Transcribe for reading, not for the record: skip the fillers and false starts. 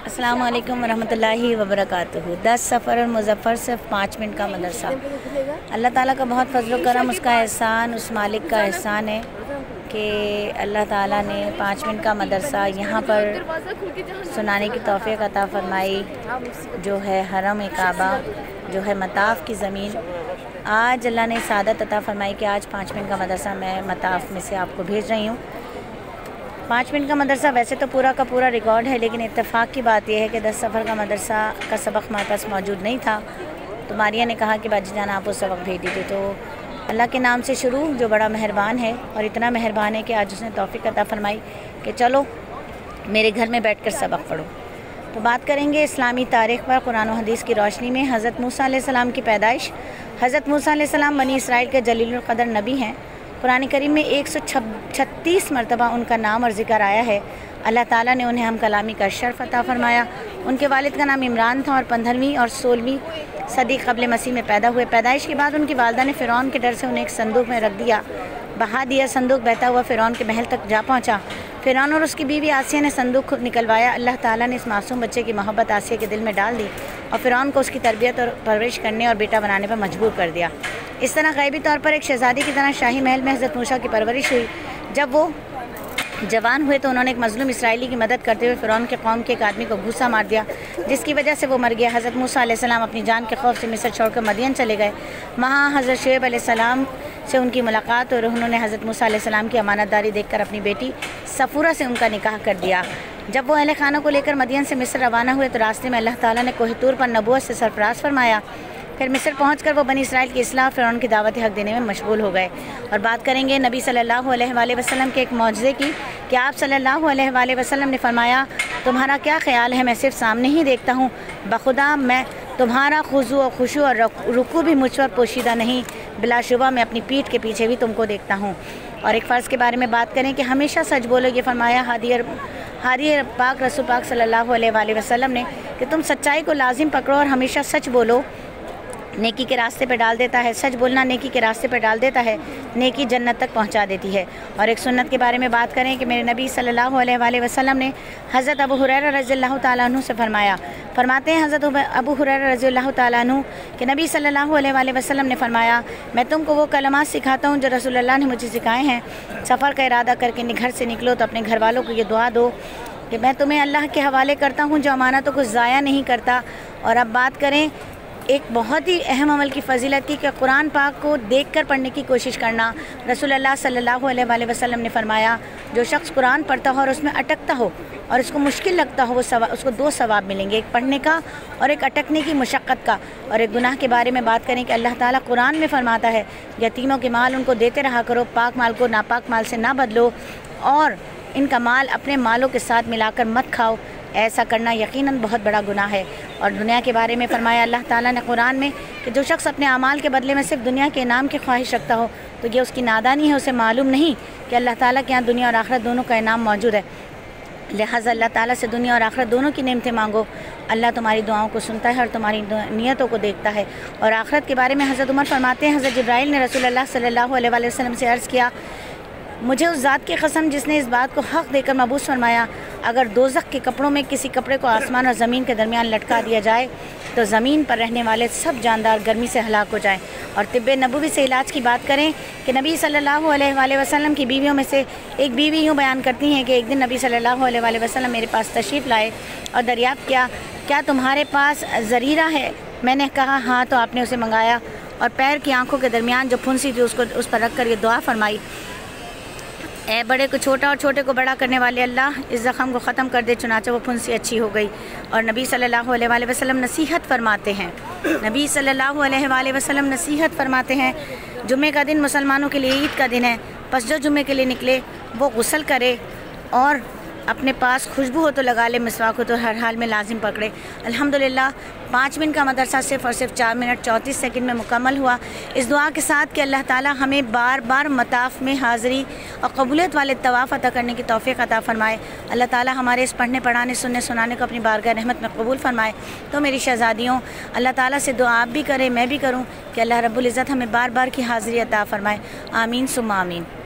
السلام علیکم ورحمۃ اللہ وبرکاتہ۔ 10 سفر اور مظفر صرف 5 منٹ کا مدرسہ۔ اللہ تعالیٰ کا بہت فضل و کرم، اس کا احسان، اس مالک کا احسان ہے کہ اللہ تعالیٰ نے 5 منٹ کا مدرسہ یہاں پر سنانے کی توفیق عطا فرمائی، جو ہے حرم کعبہ، جو ہے مطاف کی زمین۔ آج اللہ نے سعادت عطا فرمائی کہ آج 5 منٹ کا مدرسہ میں مطاف میں سے آپ کو بھیج رہی ہوں۔ 5 منٹ کا مدرسہ ویسے تو پورا کا پورا ریکارڈ ہے، لیکن اتفاق کی بات یہ ہے کہ 10 سفر کا مدرسہ کا سبق ہمارے پاس موجود نہیں تھا، تو ماریہ نے کہا کہ باجی جان آپ وہ سبق بھیج دیجیے۔ تو اللہ کے نام سے شروع، جو بڑا مہربان ہے، اور اتنا مہربان ہے کہ آج اس نے توفیق عطا فرمائی کہ چلو میرے گھر میں بیٹھ کر سبق پڑھو۔ تو بات کریں گے اسلامی تاریخ پر قرآن و حدیث کی روشنی میں۔ حضرت موسیٰ علیہ السلام کی پیدائش۔ حضرت موسیٰ علیہ السلام بنی اسرائیل کے جلیل القدر نبی ہیں۔ قرآن کریم میں 136 مرتبہ ان کا نام اور ذکر آیا ہے۔ اللہ تعالیٰ نے انہیں ہم کلامی کا شرف عطا فرمایا۔ ان کے والد کا نام عمران تھا اور 15ویں اور 16ویں صدی قبل مسیح میں پیدا ہوئے۔ پیدائش کے بعد ان کی والدہ نے فرعون کے ڈر سے انہیں ایک صندوق میں رکھ دیا، بہا دیا۔ صندوق بہتا ہوا فرعون کے محل تک جا پہنچا۔ فرعون اور اس کی بیوی آسیہ نے صندوق نکلوایا۔ اللہ تعالیٰ نے اس معصوم بچے کی محبت آسیہ کے دل میں ڈال دی اور فرعون کو اس کی تربیت اور پرورش کرنے اور بیٹا بنانے پر مجبور کر دیا۔ اس طرح غیبی طور پر ایک شہزادی کی طرح شاہی محل میں حضرت موسیٰ کی پرورش ہوئی۔ جب وہ جوان ہوئے تو انہوں نے ایک مظلوم اسرائیلی کی مدد کرتے ہوئے فرعون کے قوم کے ایک آدمی کو گھوسا مار دیا، جس کی وجہ سے وہ مر گیا۔ حضرت موسیٰ علیہ السلام اپنی جان کے خوف سے مصر چھوڑ کر مدین چلے گئے۔ وہاں حضرت شعیب علیہ السلام سے ان کی ملاقات اور انہوں نے حضرت موسیٰ علیہ السلام کی امانت داری دیکھ کر اپنی بیٹی صفورہ سے ان کا نکاح کر دیا۔ جب وہ اہل خانہ کو لے کر مدین سے مصر روانہ ہوئے تو راستے میں اللہ تعالیٰ نے کوہ طور پر نبوت سے سرفراز فرمایا۔ پھر مصر پہنچ کر وہ بنی اسرائیل کی اصلاح فرعون کی دعوت حق دینے میں مشغول ہو گئے۔ اور بات کریں گے نبی صلی اللہ علیہ وآلہ وسلم کے ایک معجزے کی کہ آپ صلی اللہ علیہ وآلہ وسلم نے فرمایا، تمہارا کیا خیال ہے، میں صرف سامنے ہی دیکھتا ہوں، بخدا میں تمہارا خضوع و خشوع اور رکوع بھی مجھ پر پوشیدہ نہیں، بلا شبہ میں اپنی پیٹھ کے پیچھے بھی تم کو دیکھتا ہوں۔ اور ایک فرض کے بارے میں بات کریں کہ ہمیشہ سچ بولو، یہ فرمایا ہادی پاک رسول پاک صلی اللہ علیہ وآلہ وسلم نے کہ تم سچائی کو لازم پکڑو اور ہمیشہ سچ بولو، نیکی کے راستے پہ ڈال دیتا ہے۔ سچ بولنا نیکی کے راستے پہ ڈال دیتا ہے، نیکی جنت تک پہنچا دیتی ہے۔ اور ایک سنت کے بارے میں بات کریں کہ میرے نبی صلی اللہ علیہ وآلہ وسلم نے حضرت ابو ہریرہ رضی اللہ تعالیٰ عنہ سے فرماتے ہیں حضرت ابو ہریرہ رضی اللہ تعالیٰ عنہ کہ نبی صلی اللہ علیہ وآلہ وسلم نے فرمایا، میں تم کو وہ کلمات سکھاتا ہوں جو رسول اللہ نے مجھے سکھائے ہیں۔ سفر کا ارادہ کر کے گھر سے نکلو تو اپنے گھر والوں کو یہ دعا دو کہ میں تمہیں اللہ کے حوالے کرتا ہوں جو امانتوں کو ضائع نہیں کرتا۔ اور اب بات کریں ایک بہت ہی اہم عمل کی فضیلت کی کہ قرآن پاک کو دیکھ کر پڑھنے کی کوشش کرنا۔ رسول اللہ صلی اللہ علیہ وآلہ وسلم نے فرمایا، جو شخص قرآن پڑھتا ہو اور اس میں اٹکتا ہو اور اس کو مشکل لگتا ہو، اس کو 2 ثواب ملیں گے، ایک پڑھنے کا اور ایک اٹکنے کی مشقت کا۔ اور ایک گناہ کے بارے میں بات کریں کہ اللہ تعالیٰ قرآن میں فرماتا ہے، یتیموں کے مال ان کو دیتے رہا کرو، پاک مال کو ناپاک مال سے نہ بدلو، اور ان کا مال اپنے مالوں کے ساتھ ملا کر مت کھاؤ، ایسا کرنا یقیناً بہت بڑا گناہ ہے۔ اور دنیا کے بارے میں فرمایا اللہ تعالیٰ نے قرآن میں کہ جو شخص اپنے اعمال کے بدلے میں صرف دنیا کے انعام کی خواہش رکھتا ہو تو یہ اس کی نادانی ہے، اسے معلوم نہیں کہ اللہ تعالیٰ کے یہاں دنیا اور آخرت دونوں کا انعام موجود ہے۔ لہٰذا اللہ تعالیٰ سے دنیا اور آخرت دونوں کی نعمتیں مانگو، اللہ تمہاری دعاؤں کو سنتا ہے اور تمہاری نیتوں کو دیکھتا ہے۔ اور آخرت کے بارے میں حضرت عمر فرماتے ہیں، حضرت جبرائیل نے رسول اللہ صلی اللہ علیہ وآلہ وسلم سے عرض کیا، مجھے اس ذات کی قسم جس نے اس بات کو حق دے کر مبعوث فرمایا، اگر دوزخ کے کپڑوں میں کسی کپڑے کو آسمان اور زمین کے درمیان لٹکا دیا جائے تو زمین پر رہنے والے سب جاندار گرمی سے ہلاک ہو جائیں۔ اور طب نبوی سے علاج کی بات کریں کہ نبی صلی اللہ علیہ وآلہ وسلم کی بیویوں میں سے ایک بیوی یوں بیان کرتی ہیں کہ ایک دن نبی صلی اللہ علیہ وآلہ وسلم میرے پاس تشریف لائے اور دریافت کیا، کیا تمہارے پاس زریرہ ہے؟ میں نے کہا ہاں، تو آپ نے اسے منگایا اور پیر کی آنکھوں کے درمیان جو پھنسی تھی اس پر رکھ کر یہ دعا فرمائی، اے بڑے کو چھوٹا اور چھوٹے کو بڑا کرنے والے اللہ، اس زخم کو ختم کر دے۔ چنانچہ وہ پھنسی اچھی ہو گئی۔ اور نبی صلی اللہ علیہ وآلہ وسلم نصیحت فرماتے ہیں، نبی صلی اللہ علیہ وآلہ وسلم نصیحت فرماتے ہیں، جمعہ کا دن مسلمانوں کے لیے عید کا دن ہے، پس جو جمعے کے لیے نکلے وہ غسل کرے اور اپنے پاس خوشبو ہو تو لگا لے، مسواک ہو تو ہر حال میں لازم پکڑے۔ الحمدللہ 5 منٹ کا مدرسہ صرف اور صرف 4 منٹ 34 سیکنڈ میں مکمل ہوا، اس دعا کے ساتھ کہ اللہ تعالیٰ ہمیں بار بار مطاف میں حاضری اور قبولیت والے طواف عطا کرنے کی توفیق عطا فرمائے۔ اللہ تعالیٰ ہمارے اس پڑھنے پڑھانے سننے سنانے کو اپنی بارگاہ رحمت میں قبول فرمائے۔ تو میری شہزادیوں، اللہ تعالیٰ سے دعا آپ بھی کریں، میں بھی کروں کہ اللہ رب العزت ہمیں بار بار کی حاضری عطا فرمائے۔ آمین ثم آمین۔